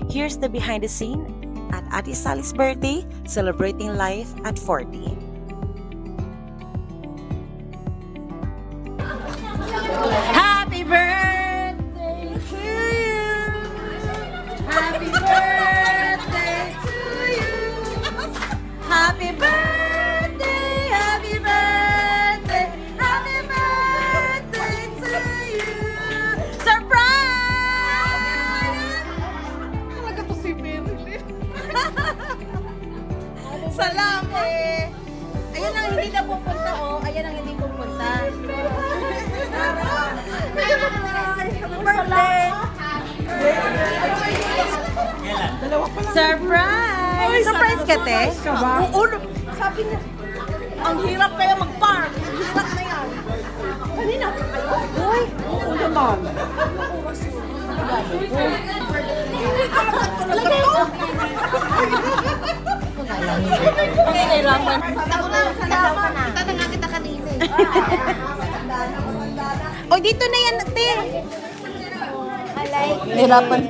Here's the behind the scene at Ate Sally's birthday, celebrating life at 40. Happy birthday to you! Happy birthday to you! Happy birthday! Happy birthday! Happy birthday to you! Surprise! Talaga to si Marilyn. Salamat! Ayan ang hindi na pupunta, oh. Ayan ang hindi pupunta. Birthday! Surprise! Surprise ka, te? Oo, sabi niya, ang hirap kaya mag-park. Ang hirap na yan. Kanina pa kayo? Uy, oo naman. Hindi ka talaga to. Nahirapan. Salamat. Kita na nga kita kanina. O, dito na yan, te. Nahirapan.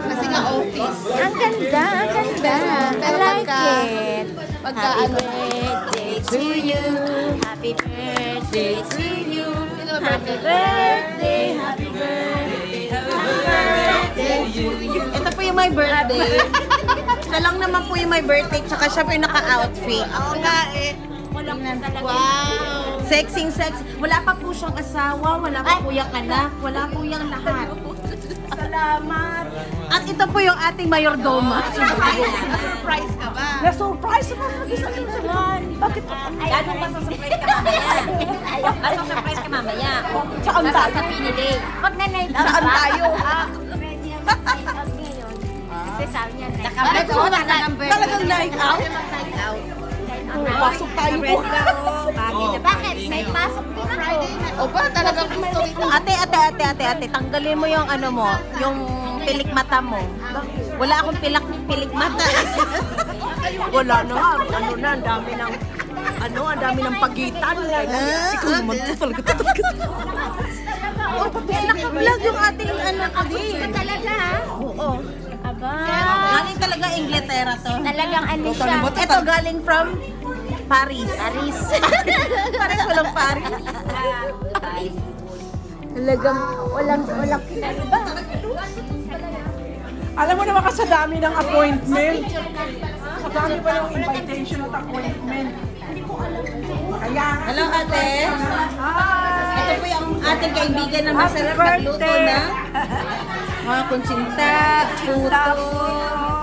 Kasi nga office. Ang ganda, ang ganda. I like it. Happy birthday to you. Happy birthday to you. Happy birthday, happy birthday, happy birthday to you. Ito po yung my birthday. Siya lang naman po yung my birthday, tsaka siya po yung naka-outfit. Oo nga eh. Wow! Sexy. Wala pa po siyang asawa, wala pa po yung anak, wala po yung lahat. Salamat. At ito po yung ating mayordoma. Surprise ka ba? Na-surprise mo mag-isa lang sa lahat. Bakit? Gano'ng masasurprise ka mamaya? Masasurprise ka mamaya. Saan tayo? Sa pinili. Pag na-night out. Saan tayo? Ready ang night out ngayon. Kasi sabi niya night out. Talagang night out? Night out. Pasok tayo po. Bakit? May pasok din ako. O ba? Talagang gusto ito. Ate, tanggalin mo yung ano mo, yung pilik mata mo. Wala akong pilik mata. Wala na nga, ano na, ang dami ng pagitan. Ikaw naman po talaga. Naka-vlog yung ating Gusto talaga ha? Oo. Aba. Galing talaga Inglaterra to. Talagang ano siya. Ito galing from Paris. Paris walang Paris. Talagang walang kinaiba. Alam mo naman kasi sa dami ng appointment. Sa dami pa yung invitation at appointment. Kaya, Hello ate. hi! Ito po yung ating kaibigan na masarap magluto na mga kunsinta, puto,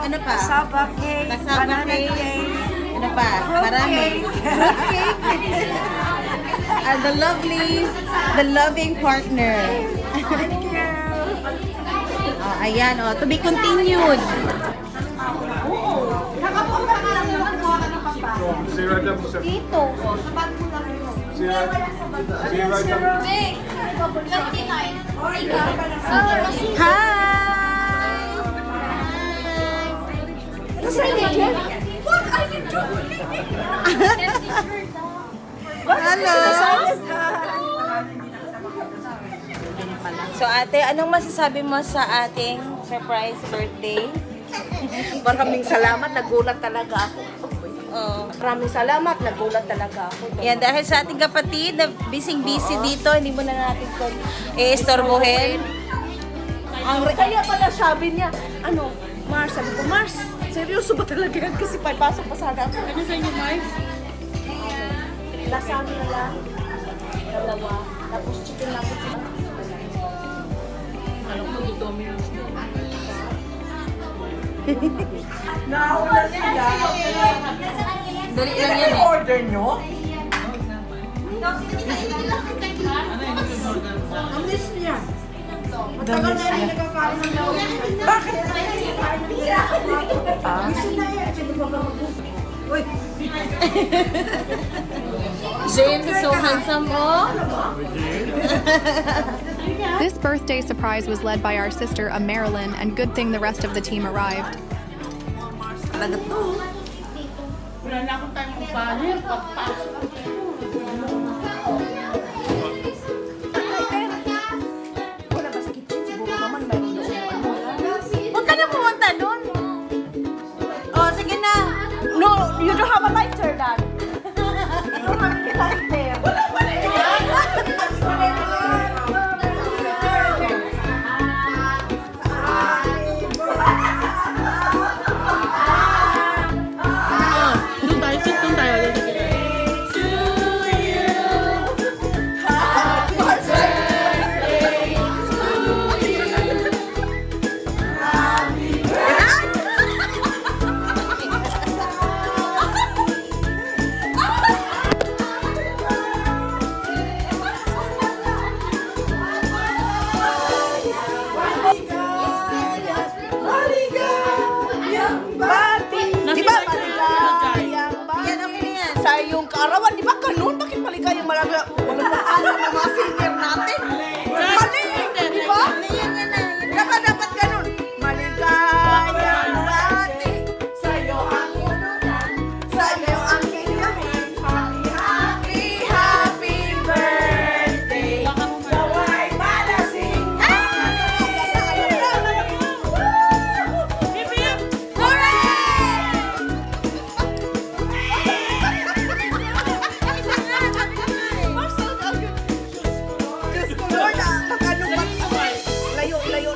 ano pa? Cassava cake, Cassava banana cake. cake, Ano pa? Marami. And the loving partner. Thank you. Oh, ayan, oh, to be continued. Dito. What are you doing? Hello. So ate, anong masasabi mo sa ating surprise birthday? Maraming salamat, nagulat talaga ako. Oh. Maraming salamat, nagulat talaga ako. Yan, dahil sa ating kapatid na busy dito, hindi mo na natin ito istorbohin. Kaya pala sabi niya, Mars, sabi ko, Mars, seryoso ba talaga yan? Kasi pasok pa sana ako. Ano sa inyo, Mars? Lasagna lang. Dalawa. Tapos chicken nuggets. Alam ko, Domino's ko. Nauna sila. Dali lang yan eh. Order nyo? Ang miss niya. Matagal na rin nagkakaroon ng lawin. Bakit? Gusto na yan. Uy! James is so handsome, oh. This birthday surprise was led by our sister, Marilyn, and good thing the rest of the team arrived. Talaga to. Wala na akong time magpalit. Wala ba sa kitchen? Siguro naman mayroon na.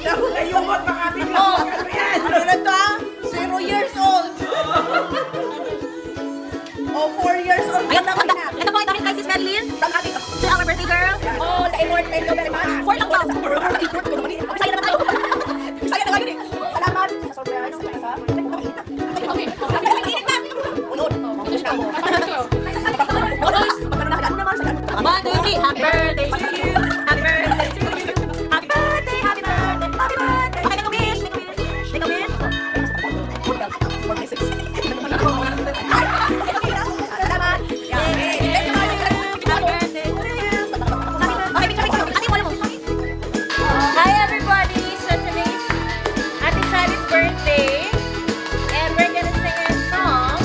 daw. Ayumot makabigla. Ano na to? 0 years old. Oh, 4 years old. Ito po ay dahil kay Sis Marilyn from ating to our birthday girl. Oh, na-import. Thank you very much. 4 lang daw. Import ko naman eh. Masaya naman tayo. Masaya na kayo eh. Salamat. Sa surprise. Unod. One, two, three. Happy birthday to you. Happy birthday to you. Happy birthday, happy birthday, happy birthday. Okay, make a wish, make a wish, make a wish. Salamat. Hi everybody! So today's Ate Sally's birthday and we're gonna sing a song.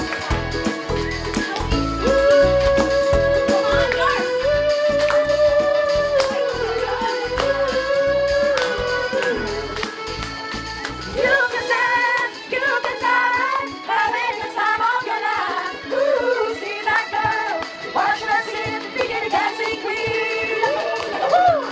You can dance, having the time of your life. Ooh, see that girl, watch her sit, begin a dancing queen. Woo!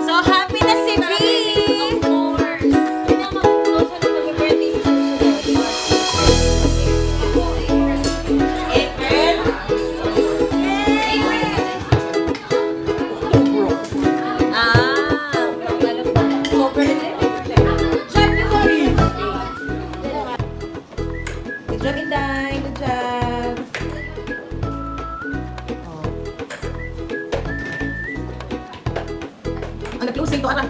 So happy na si B! Good job, Inday. Good job. Ang nag-closing to, ara.